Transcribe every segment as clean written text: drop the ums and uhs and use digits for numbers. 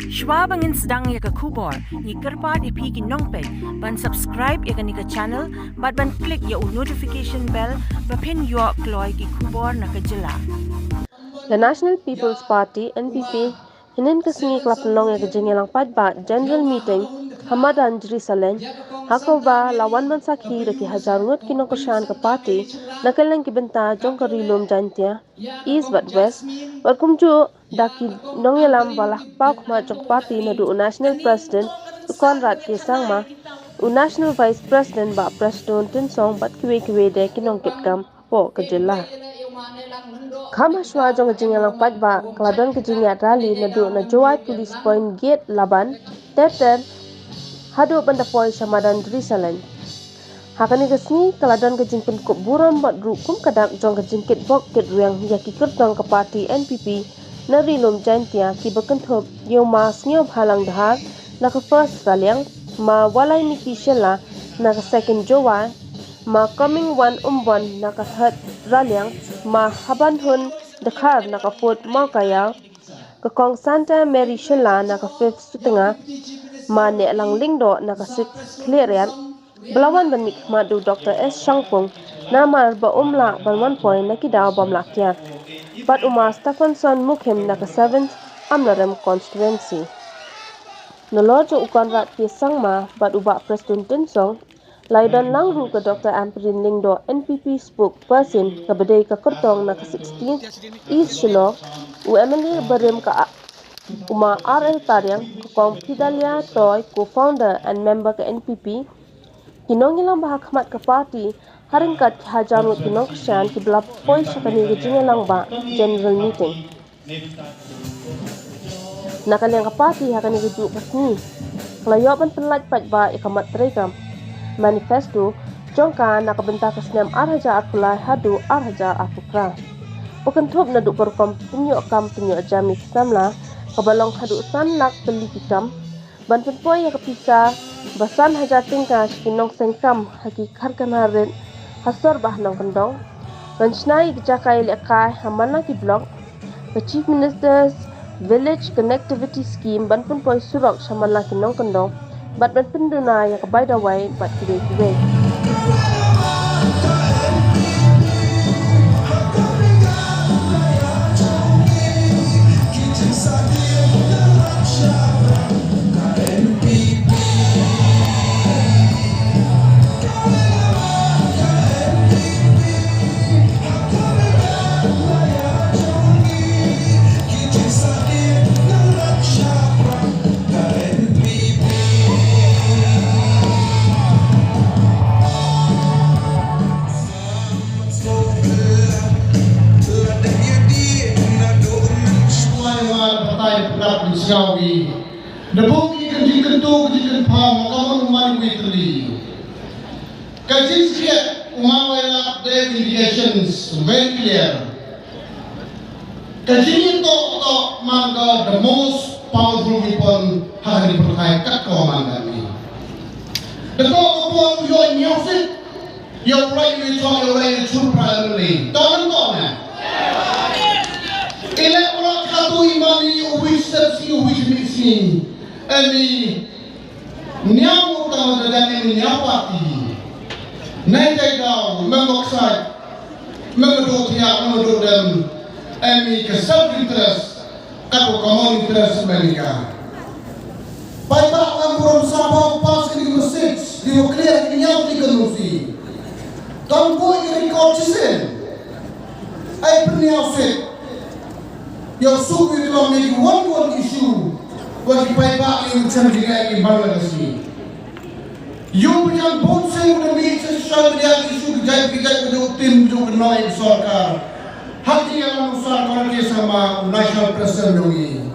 Shwa bangin sedang ya ke kubor, ni kerpat ipi ki nongpek, ban subscribe ya ke ni ke channel, ban klik ya notification bell, bapin yuak kloy ki kubor na ke jela. The National People's Party NPP hynnin ke sngi klap pynlong ya ke Jingialang Paidbah General Meeting Madan Jrisaleiñ hakoba lawan man Sakhi reki Hajar Ngut ki Nongkyrshan ke party na kylleng ki bynta jong ke rilum Jaiñtia east but west bat kumjuh daki nongialam balak pau khmat jong party naduh National President Conrad K Sangma National Vice President ba Prestone Tynsong bat kiwei de ki nongkitkam po ke jela. Kama shwa jong Jingialang Paidbah keladon ke Jingialang naduh na Jowai Police Point gate laban teten hadu bandapoi Madan Jrisaleiñ. Hakani ke sni keladon ke jingpin kup buram bat rukum kadak jong ke jingkit bok kit riang yaki kertong ke party NPP na rilum Jaiñtia ki berkentup ma Sniawbhalang Dhar na ke first Raliang ma Wailadmiki Shylla na ke second Jowai ma Comingone Ymbon na ke third Raliang ma Habahun Dkhar na ke fourth Maukayal ke kong Santa Mary Shylla na ke fifth Setengah ma Nehlang Lyngdoh na ke sixth Clearian belawan benik madu Dr. S. Shangpung nama ba umla balwan point na kidaw bamlakyat bat umar Staphanson Mukhim na ke seventh Amlarem constituency. Nolojo Conrad K Sangma bat ubak Prestone Tynsong Laidan langru ke Dr. Nehlang Lyngdoh NPP spokesperson ke bedai ke kertong na ke 16th East Shylla UMNA berim ke Uma RL Tariang kong Pidalia Toy co-founder and member ke NPP kinongialang bah khmat ke party haringkat Hajar ki Nongkyrshan ki belap poi sakani ke Jingialang ba general meeting nakaliang ke party hakani ke juk kesni kelayoban penlaj Paidbah ikamat terekam manifesto jongka nak benta ke senam Hajar pulai hadu Hajar apukra pekentup naduk berkom penyok jami samla kebalong hadu sanlak pelikikam ban penpoi yang kepisah basan Hajar tingkah kinong sengkam haki karkanarin hasor bah nong kendong ban snai kejakai lekai hamana ki blok the chief minister's village connectivity scheme ban penpoi surok samala kinong kendong bat ban penduna yang kebaidawai bat kiwei The book you can do, you can palm, come on, man, with the Kajis get Umawela, their indications very clear. Kajin to manga, the most powerful weapon, Hari Purkai, Kakko Mangami. The talk upon your music, your right to talk your way to primarily. Don't Electoral katu imani which steps you which mixing any nyamu tahu dan ini nyapati naik down mengoksai mengodot dan any self interest atau common interest mereka. Paidbah angkuran sabau pas ke musik di clear nyam di kenusi. Tanpa record sisen. Ai penyiasat your soup will make one issue was Paidbah in Jingialang in Bangladesh. You become both saying the major issue Jaiñtia with tim jo noi sarkar. Hati yang sarkar ke sama national president dongi.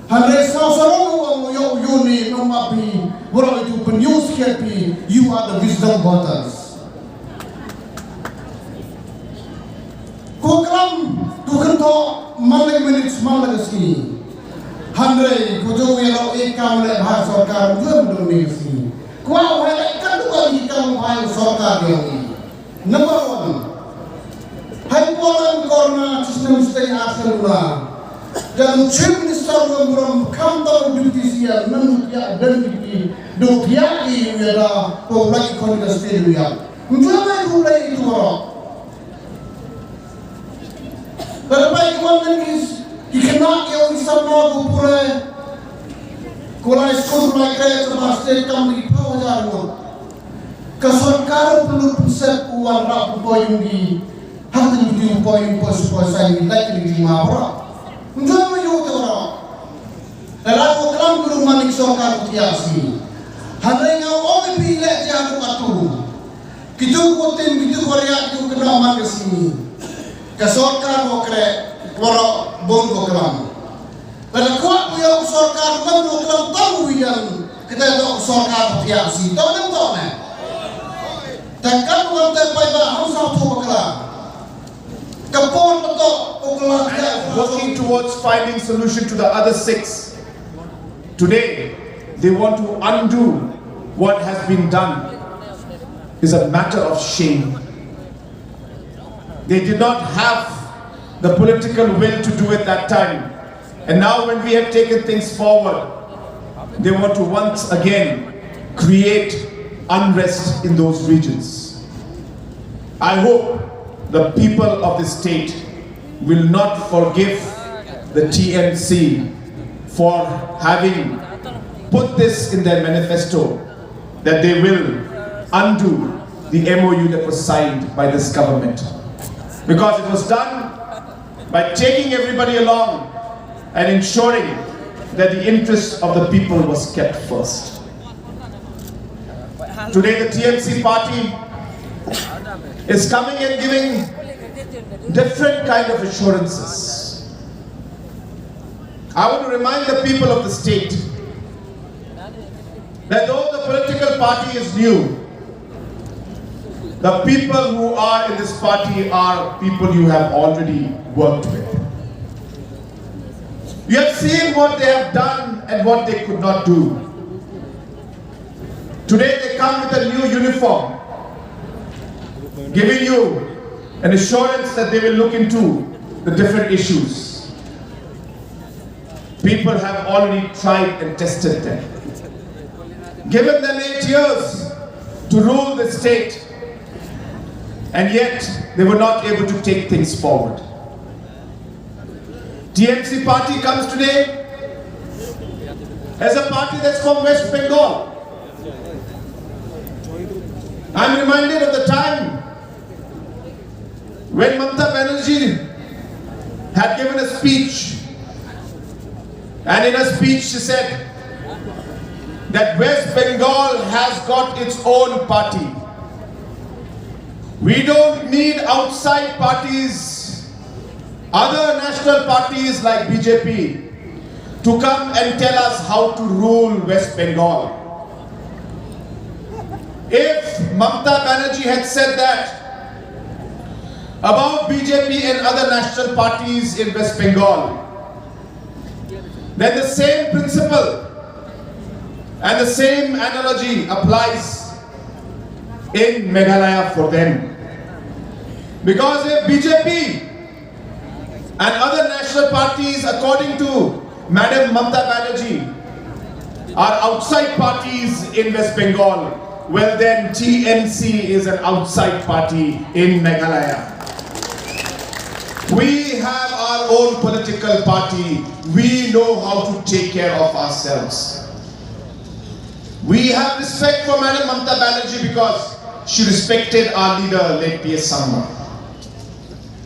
Handai sarong yo uni no mapi bora itu penyus happy you are the wisdom voters. Kokram tukento malang minutes malagasi handai kojo yelo ikam le bhai sarkar jom donesi kwa wala kadua ikam bhai sarkar dongi number 1 hai polan korna system stay asalula dan chief minister from kam siya nanu ya dan di do ya di wera ko lagi kon da stelu ya mjama ko lagi itu ora pero pai kon is ikna yo isama ko pura ko la skol mai kaya to master kam di Hajar mo ka sarkar perlu pusat uang rak poin di hati di poin pos sai lagi di mawra mjama yo to ora Dalam program guru manik sarkar tiasi, hadai ngau oi pilek dia aku atu. Kita kotem kita korea kita kena mak kesini. Ke sarkar okre wara bongo kelam. Pada kuat punya sarkar bongo kelam tahu yang kita tahu sarkar tiasi. Tahu kan tahu ne? Takkan wanita Paidbah harus tahu kelam. Kapon betul kelam dia. Working towards finding solution to the other 6. Today, they want to undo what has been done. Is a matter of shame. They did not have the political will to do it that time. And now when we have taken things forward, they want to once again create unrest in those regions. I hope the people of the state will not forgive the TMC for having put this in their manifesto, that they will undo the MOU that was signed by this government. Because it was done by taking everybody along and ensuring that the interest of the people was kept first. Today the TMC party is coming and giving different kind of assurances. I want to remind the people of the state that though the political party is new, the people who are in this party are people you have already worked with. You have seen what they have done and what they could not do. Today they come with a new uniform, giving you an assurance that they will look into the different issues. People have already tried and tested them. Given them 8 years to rule the state, and yet they were not able to take things forward. TMC party comes today as a party that's from West Bengal. I'm reminded of the time when Mamata Banerjee had given a speech. And in a speech she said that West Bengal has got its own party. We don't need outside parties, other national parties like BJP, to come and tell us how to rule West Bengal. If Mamata Banerjee had said that about BJP and other national parties in West Bengal, then the same principle and the same analogy applies in Meghalaya for them. Because if BJP and other national parties, according to Madam Mamata Banerjee, are outside parties in West Bengal, well then TMC is an outside party in Meghalaya. We have our own political party. We know how to take care of ourselves. We have respect for Madam Mamata Banerjee because she respected our leader, late PS Sangma.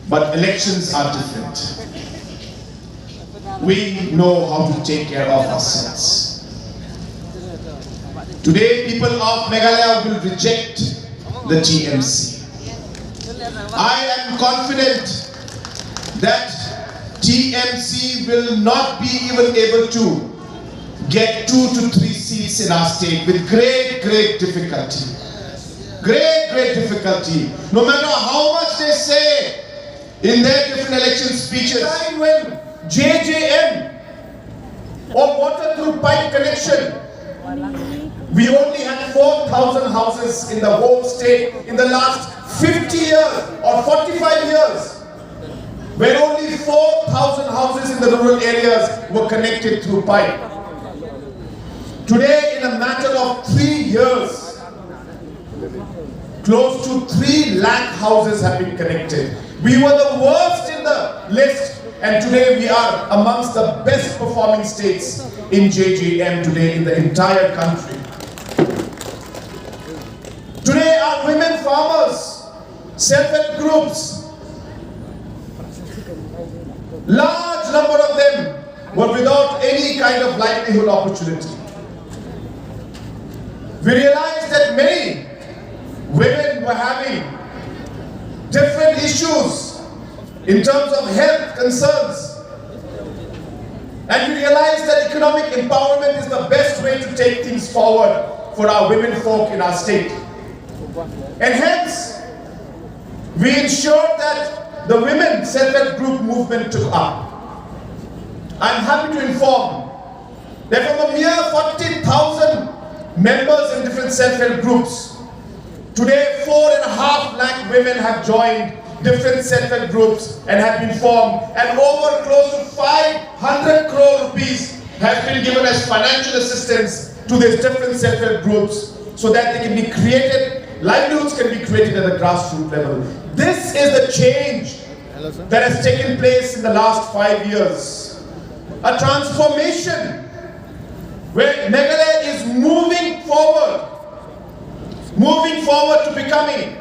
But elections are different. We know how to take care of ourselves. Today, people of Meghalaya will reject the TMC. I am confident that TMC will not be even able to get 2 to 3 seats in our state with great difficulty. Great difficulty. No matter how much they say in their different election speeches. When JJM or water through pipe connection, we only had 4,000 houses in the whole state in the last 50 years or 45 years. Where only 4,000 houses in the rural areas were connected through pipe. Today, in a matter of 3 years, close to 3 lakh houses have been connected. We were the worst in the list, and today we are amongst the best performing states in JJM today in the entire country. Today our women farmers, self-help groups, large number of them were without any kind of livelihood opportunity. We realized that many women were having different issues in terms of health concerns. And we realized that economic empowerment is the best way to take things forward for our women folk in our state. And hence, we ensured that the women self-help group movement took up. I'm happy to inform that from a mere 40,000 members in different self-help groups, today 4.5 lakh women have joined different self-help groups and have been formed, and over close to 500 crore rupees has been given as financial assistance to these different self-help groups so that they can be created, livelihoods can be created at the grassroots level. This is the change that has taken place in the last 5 years. A transformation where Meghalaya is moving forward to becoming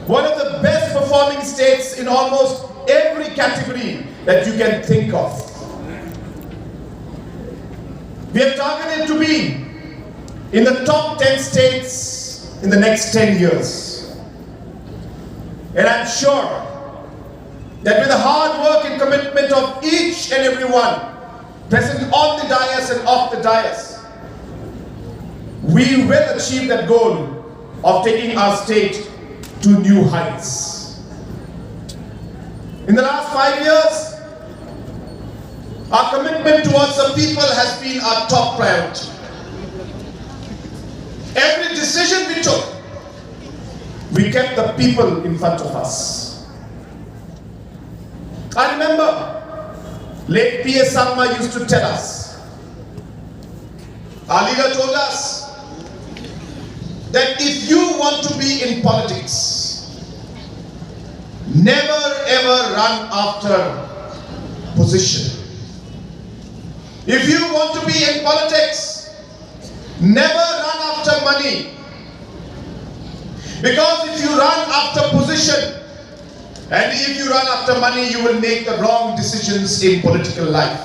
one of the best performing states in almost every category that you can think of. We have targeted to be in the top 10 states in the next 10 years. And I'm sure that with the hard work and commitment of each and every one present on the dais and off the dais, we will achieve that goal of taking our state to new heights. In the last 5 years, our commitment towards the people has been our top priority. Every decision we took, we kept the people in front of us. I remember late P.S. Sangma used to tell us, our leader told us, that if you want to be in politics, never ever run after position. If you want to be in politics, never run after money. Because if you run after position, and if you run after money, you will make the wrong decisions in political life.